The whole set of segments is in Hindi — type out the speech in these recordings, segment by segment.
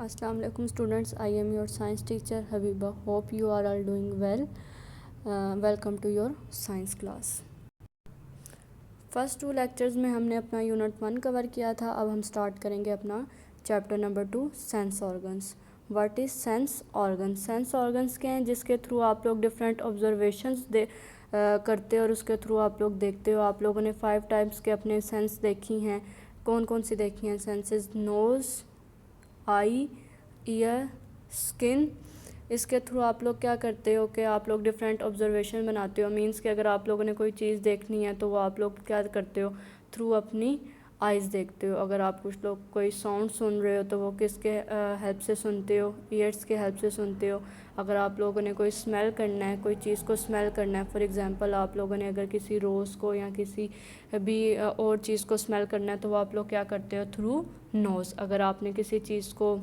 Assalamu alaikum students, I am your science teacher Habiba. Hope you are all doing well. Welcome to your science class. First 2 lectures में हमने अपना यूनिट 1 कवर किया था. अब हम स्टार्ट करेंगे अपना chapter number 2 sense organs. What is sense organs? Sense organs क्या हैं जिसके थ्रू आप लोग डिफरेंट ऑब्जर्वेशंस करते हो और उसके थ्रू आप लोग देखते हो. आप लोगों ने 5 टाइप्स के अपने सेंस देखी हैं. कौन कौन सी देखी हैं सेंसेस? नोज़, आई, ईयर, स्किन. इसके थ्रू आप लोग क्या करते हो कि आप लोग डिफरेंट ऑब्जर्वेशन बनाते हो. मींस कि अगर आप लोगों ने कोई चीज़ देखनी है तो वो आप लोग क्या करते हो, थ्रू अपनी आइज़ देखते हो. अगर आप कुछ लोग कोई साउंड सुन रहे हो तो वो किसके हेल्प से सुनते हो? ईयर्स के हेल्प से सुनते हो. अगर आप लोगों ने कोई स्मेल करना है, कोई चीज़ को स्मेल करना है, फॉर एग्जांपल आप लोगों ने अगर किसी रोज़ को या किसी भी और चीज़ को स्मेल करना है तो वो आप लोग क्या करते हो? Through nose. अगर आपने किसी चीज़ को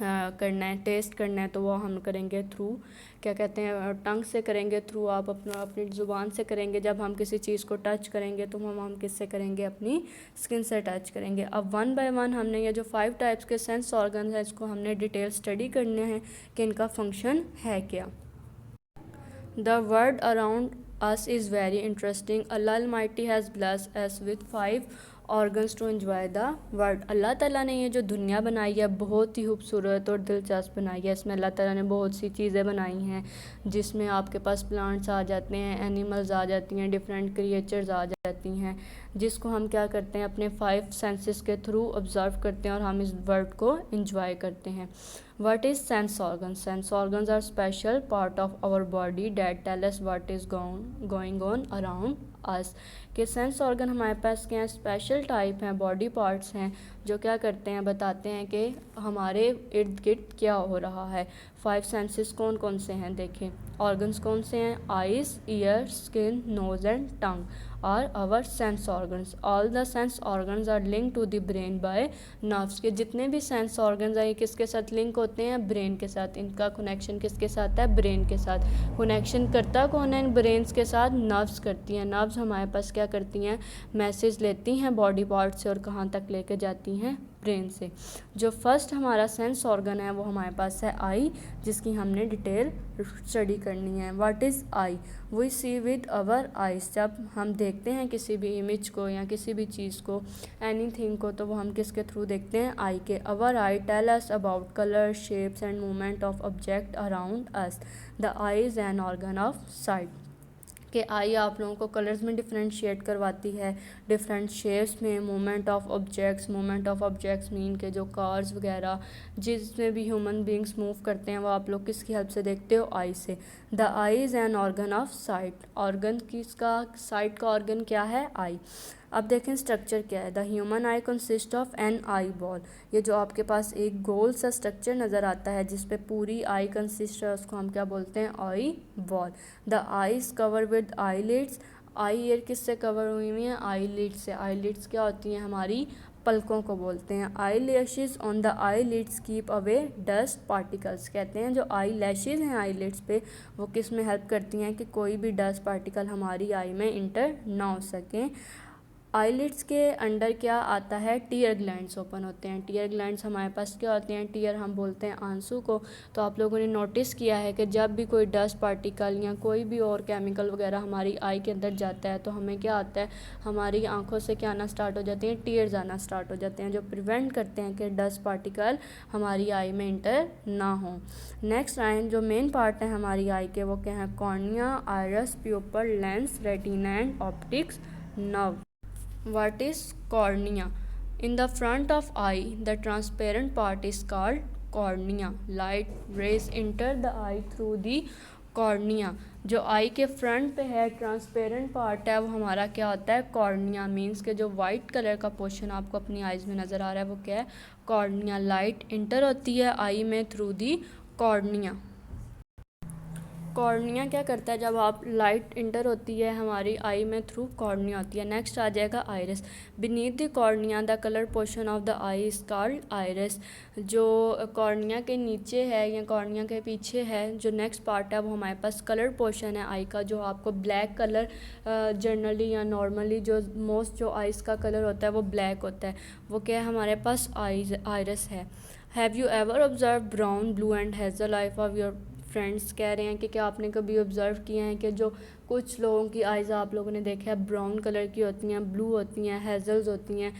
करना है, टेस्ट करना है तो वो हम करेंगे थ्रू क्या कहते हैं, टंग से करेंगे. थ्रू आप अपनी ज़ुबान से करेंगे. जब हम किसी चीज़ को टच करेंगे तो हम किससे करेंगे? अपनी स्किन से टच करेंगे. अब 1 बाय 1 हमने ये जो 5 टाइप्स के सेंस ऑर्गन है इसको हमने डिटेल स्टडी करने हैं कि इनका फंक्शन है क्या. The world around us is very interesting. Allah Almighty has blessed us with 5 organs to enjoy the world. Allah ताला ने ये जो दुनिया बनाई है बहुत ही खूबसूरत और दिलचस्प बनाई है. इसमें अल्लाह ताला ने बहुत सी चीज़ें बनाई हैं जिसमें आपके पास प्लांट्स आ जाते हैं, एनिमल्स आ जाती हैं, डिफरेंट क्रिएचर्स आ जाती हैं जिसको हम क्या करते हैं अपने 5 सेंसेस के थ्रू ऑब्जर्व करते हैं और हम इस वर्ल्ड को एंजॉय करते हैं. What is sense organs? Sense organs are special part of our body that tell us what is going on around us. कि सेंस ऑर्गन हमारे पास क्या स्पेशल टाइप हैं, बॉडी पार्ट्स हैं जो क्या करते हैं, बताते हैं कि हमारे इर्द गिर्द क्या हो रहा है. 5 सेंसेस कौन कौन से हैं देखें. ऑर्गन्स कौन से हैं? Eyes, ear, skin, nose and tongue are our sense organs. All the sense organs are link to the brain by nerves. के जितने भी सेंस ऑर्गन्स हैं किसके साथ लिंक होते हैं? ब्रेन के साथ. इनका कनेक्शन किसके साथ है? ब्रेन के साथ. कनेक्शन करता कौन है इन ब्रेन्स के साथ? नर्व्स करती हैं. नर्व्स हमारे पास क्या करती हैं? मैसेज लेती हैं बॉडी पार्ट से और कहाँ तक लेके जाती हैं? ब्रेन से. जो फर्स्ट हमारा सेंस ऑर्गन है वो हमारे पास है आई, जिसकी हमने डिटेल स्टडी करनी है. What is eye? We see with our eyes. जब हम देखते हैं किसी भी इमेज को या किसी भी चीज़ को, एनीथिंग को, तो वो हम किसके थ्रू देखते हैं? आई के. Our eye tell us about colour, shapes and movement of object around us. The eye is an organ of sight. कि आई आप लोगों को कलर्स में डिफ्रेंशिएट करवाती है, डिफरेंट शेप्स में, मूवमेंट ऑफ ऑब्जेक्ट्स मीन के जो कार्स वगैरह जिसमें भी ह्यूमन बींग्स मूव करते हैं वो आप लोग किसकी हेल्प से देखते हो? आई से. The eye is an organ of sight. Organ किसका? साइट का ऑर्गन क्या है? आई. अब देखें स्ट्रक्चर क्या है. The human eye consist of an eyeball. ये जो आपके पास एक गोल सा स्ट्रक्चर नज़र आता है जिस पे पूरी आई कंसिस्ट है उसको हम क्या बोलते हैं? Eyeball. The eyes cover with eyelids. Eye ईयर किससे कवर हुई हुई हैं? आई लिड्स से. आई लिड्स क्या होती हैं? हमारी पलकों को बोलते हैं. Eyelashes on the eyelids keep away dust particles. कहते हैं जो आई लैशेज हैं आई लिड्स पे वो किस में हेल्प करती हैं कि कोई भी डस्ट पार्टिकल हमारी आई में इंटर ना हो सकें. आईलिड्स के अंडर क्या आता है? टीयर ग्लैंड्स ओपन होते हैं. टीयर ग्लैंड्स हमारे पास क्या होते हैं? टीयर हम बोलते हैं आंसू को. तो आप लोगों ने नोटिस किया है कि जब भी कोई डस्ट पार्टिकल या कोई भी और केमिकल वगैरह हमारी आई के अंदर जाता है तो हमें क्या आता है? हमारी आंखों से क्या आना स्टार्ट हो जाती हैं? टीयर्स आना स्टार्ट हो जाते हैं जो प्रिवेंट करते हैं कि डस्ट पार्टिकल हमारी आई में इंटर ना हो. नेक्स्ट आए जो मेन पार्ट है हमारी आई के वो क्या है? Cornea, iris, pupil, lens, retina and optics nerve. What is cornea? In the front of eye, the transparent part is called cornea. Light rays enter the eye through the cornea. जो आई के फ्रंट पे है ट्रांसपेरेंट पार्ट है वो हमारा क्या होता है? कॉर्निया. मीन्स के जो वाइट कलर का पोर्शन आपको अपनी आइज़ में नज़र आ रहा है वो क्या है? कॉर्निया. लाइट इंटर होती है आई में थ्रू दी कॉर्निया. कॉर्निया क्या करता है? जब आप लाइट इंटर होती है हमारी आई में थ्रू कॉर्निया होती है. नेक्स्ट आ जाएगा iris. Beneath the cornea the colour portion of the I is called iris. जो कॉर्निया के नीचे है या कॉर्निया के पीछे है जो नेक्स्ट पार्ट है वो हमारे पास कलर पोर्शन है आई का, जो आपको ब्लैक कलर जनरली या नॉर्मली जो मोस्ट जो आइज़ का कलर होता है वो ब्लैक होता है. वो क्या है? हमारे पास आइरिस है. Have you ever observe brown blue and Hazel life of your friends? कह रहे हैं कि क्या आपने कभी ऑब्ज़र्व किया है कि जो कुछ लोगों की आइज़ आप लोगों ने देखा है ब्राउन कलर की होती हैं, ब्लू होती हैं, हेज़ल्स होती हैं,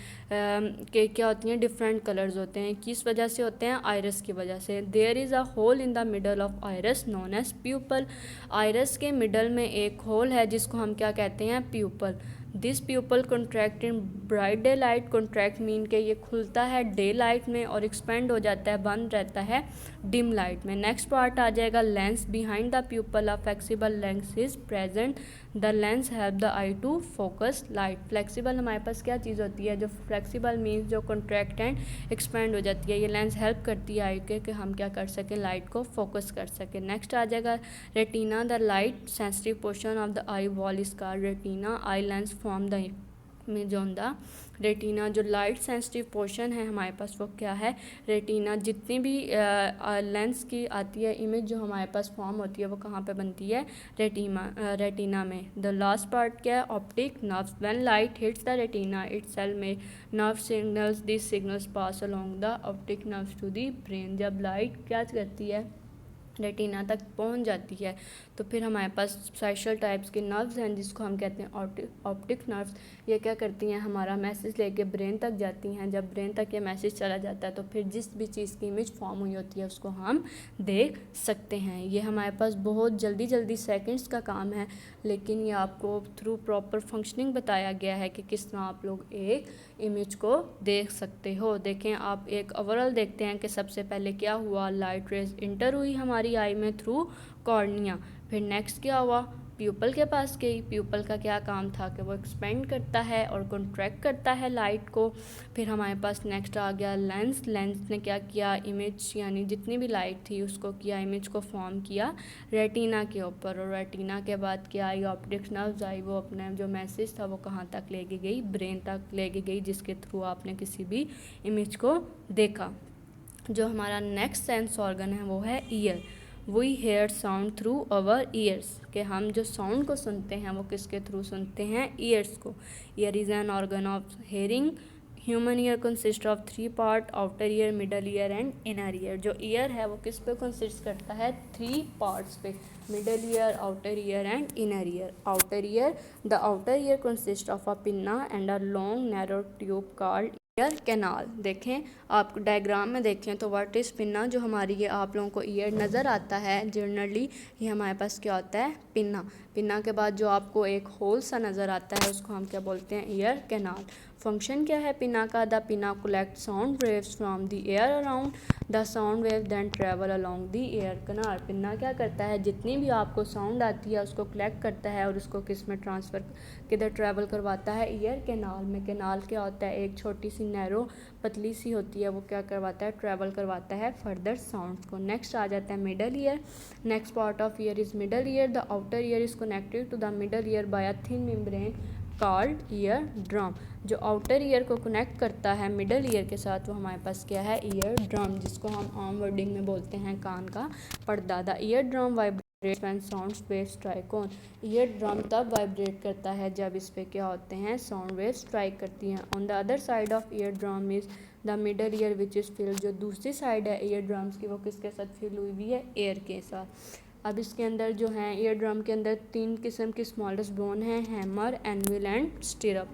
कि क्या होती हैं, डिफरेंट कलर्स होते हैं। किस वजह से होते हैं? आइरस की वजह से। There is a hole in the middle of iris known as pupil. Iris के मिडल में एक होल है जिसको हम क्या कहते हैं? Pupil. This pupil contract in bright daylight. Contract mean के ये खुलता है डे लाइट में और एक्सपेंड हो जाता है, बंद रहता है डिम लाइट में। नेक्स्ट पार्ट आ जाएगा lens. Behind the pupil a flexible lens is present. The lens help the eye to focus light. Flexible हमारे पास क्या चीज़ होती है? जो फ्लेक्सिबल मीन्स जो कॉन्ट्रैक्ट एंड एक्सपेंड हो जाती है, ये लेंस हेल्प करती है आई के कि हम क्या कर सकें? लाइट को फोकस कर सकें। नेक्स्ट आ जाएगा retina, the light sensitive portion of the eye wall is called retina. Eye lens form the image on the retina. जो लाइट सेंसिटिव पोर्शन है हमारे पास वो क्या है? रेटिना। जितनी भी लेंस की आती है इमेज जो हमारे पास फॉर्म होती है वो कहाँ पे बनती है? रेटिना में। द लास्ट पार्ट क्या है? Optic nerves. When light hits the retina itself में nerve signals, this signals pass along the optic nerves to the brain. जब लाइट क्या करती है? रेटिना तक पहुंच जाती है तो फिर हमारे पास स्पेशल टाइप्स के नर्व्स हैं जिसको हम कहते हैं ऑप्टिक नर्व्स। ये क्या करती हैं? हमारा मैसेज लेके ब्रेन तक जाती हैं। जब ब्रेन तक ये मैसेज चला जाता है तो फिर जिस भी चीज़ की इमेज फॉर्म हुई होती है उसको हम देख सकते हैं। ये हमारे पास बहुत जल्दी सेकंड्स का काम है, लेकिन ये आपको थ्रू प्रॉपर फंक्शनिंग बताया गया है कि किस तरह आप लोग एक इमेज को देख सकते हो। देखें आप एक ओवरऑल देखते हैं कि सबसे पहले क्या हुआ? लाइट रेज इंटर हुई हमारी आई में थ्रू कॉर्निया। फिर नेक्स्ट क्या हुआ? प्यूपल के पास गई। प्यूपल का क्या काम था कि वो एक्सपेंड करता है और कॉन्ट्रैक्ट करता है लाइट को। फिर हमारे पास नेक्स्ट आ गया लेंस। लेंस ने क्या किया? इमेज यानी जितनी भी लाइट थी उसको किया, इमेज को फॉर्म किया रेटिना के ऊपर। और रेटिना के बाद क्या आई? ऑप्टिक नर्व्स आई। वो अपना जो मैसेज था वो कहाँ तक लेके गई? ब्रेन तक लेके गई, जिसके थ्रू आपने किसी भी इमेज को देखा। जो हमारा नेक्स्ट सेंस ऑर्गन है वो है ear. We hear sound through our ears, कि हम जो साउंड को सुनते हैं वो किसके थ्रू सुनते हैं? ईयर्स को। Year is an organ of hearing. Human ear consist of 3 part, outer ear, middle ear and inner ear. जो ईयर है वो किस पे कंसिस्ट करता है? 3 पार्ट्स पे, middle ear, outer ear and inner ear. Outer ear, the outer year consist of a pinna and a long narrow tube called ear canal. देखें आप डायग्राम में देखें तो व्हाट इज़ पिन्ना, जो हमारी ये आप लोगों को ईयर नज़र आता है जनरली, ये हमारे पास क्या होता है? पिन्ना। पिन्ना के बाद जो आपको एक होल सा नज़र आता है उसको हम क्या बोलते हैं? Ear canal. फंक्शन क्या है पिन्ना का? The pinna collect sound waves from the air around the sound wave then travel along the air canal. Pinna क्या करता है? जितनी भी आपको साउंड आती है उसको कलेक्ट करता है और उसको किस में ट्रांसफ़र, किधर ट्रैवल करवाता है? ईयर कैनाल में। कैनाल क्या होता है? एक छोटी सी नैरो पतली सी होती है, वो क्या करवाता है? ट्रैवल करवाता है फर्दर साउंड्स को। नेक्स्ट आ जाता है middle ear. Next part of ear is middle ear. The outer ear is connected to the middle ear by a thin membrane called eardrum. जो आउटर ईयर को कनेक्ट करता है मिडल ईयर के साथ वो हमारे पास क्या है? ईयर ड्रम, जिसको हम आम वर्डिंग में बोलते हैं कान का पर्दा। The ear drum vibrates when sound waves strike on. Ear drum तब वाइब्रेट करता है जब इस पे क्या होते हैं? साउंड वेव्स स्ट्राइक करती हैं। On the other side of ear drum is the middle year which is filled. जो दूसरी साइड है ईयर ड्रम्स की वो किसके साथ फिल हुई हुई है? एयर के साथ। अब इसके अंदर जो है ईयर ड्रम के अंदर 3 किस्म की स्मॉलेस्ट बोन है, हैमर, एनविल एंड स्टिरअप।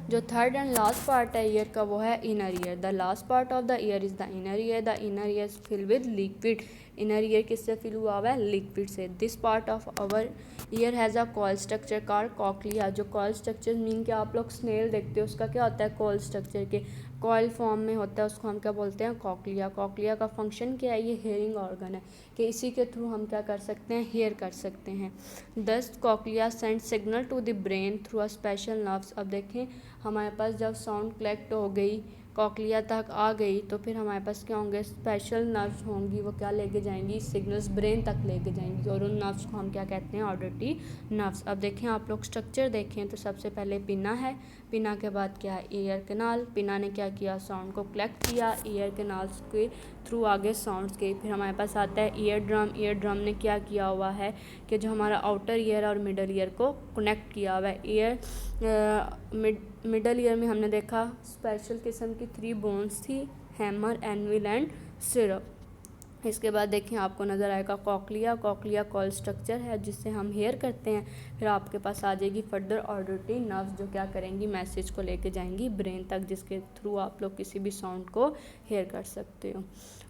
जो थर्ड एंड लास्ट पार्ट है ईयर का वो है inner ear. The last part of the ear is the inner ear. The inner ear is fill with liquid. Inner ear किससे फिल हुआ हुआ है? लिक्विड से। This part of our ear has a coil structure called cochlea. जो कॉल स्ट्रक्चर मीन कि आप लोग स्नेल देखते हो उसका क्या होता है? कॉल स्ट्रक्चर के कॉयल फॉर्म में होता है, उसको हम क्या बोलते हैं? कॉक्लिया। कॉक्लिया का फंक्शन क्या है? ये हेयरिंग ऑर्गन है कि इसी के थ्रू हम क्या कर सकते हैं? हेयर कर सकते हैं। This cochlea send signal to the brain through a special nerves. अब देखें हमारे पास जब साउंड कलेक्ट हो गई, कॉक्लिया तक आ गई, तो फिर हमारे पास क्या होंगे? स्पेशल नर्व्स होंगी, वो क्या लेके जाएंगी? सिग्नल्स ब्रेन तक लेके जाएंगी और उन नर्व्स को हम क्या कहते हैं? Auditory nerves. अब देखें आप लोग स्ट्रक्चर देखें तो सबसे पहले पिन्ना है, पिन्ना के बाद क्या है? Ear canal. पिन्ना ने क्या किया? साउंड को कलेक्ट किया, ईयर कैनाल्स के थ्रू आगे साउंड्स गई। फिर हमारे पास आता है ईयर ड्रम। ईयर ड्रम ने क्या किया हुआ है कि जो हमारा आउटर ईयर और मिडल ईयर को कनेक्ट किया हुआ है। ईयर मिडल ईयर में हमने देखा स्पेशल किस्म की 3 बोन्स थी, हैमर, एनविल एंड सिरप। इसके बाद देखिए आपको नज़र आएगा कॉकलिया। कॉकलिया कॉल स्ट्रक्चर है जिससे हम हेयर करते हैं। फिर आपके पास आ जाएगी फर्दर ऑडिटरी नर्व्स जो क्या करेंगी, मैसेज को लेके जाएंगी ब्रेन तक, जिसके थ्रू आप लोग किसी भी साउंड को हेयर कर सकते हो।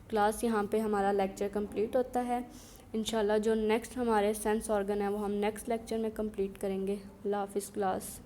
क्लास यहाँ पे हमारा लेक्चर कंप्लीट होता है। इंशाल्लाह जो नेक्स्ट हमारे सेंस ऑर्गन है वो हम नेक्स्ट लेक्चर में कंप्लीट करेंगे। अल्लाह हाफिज़ क्लास।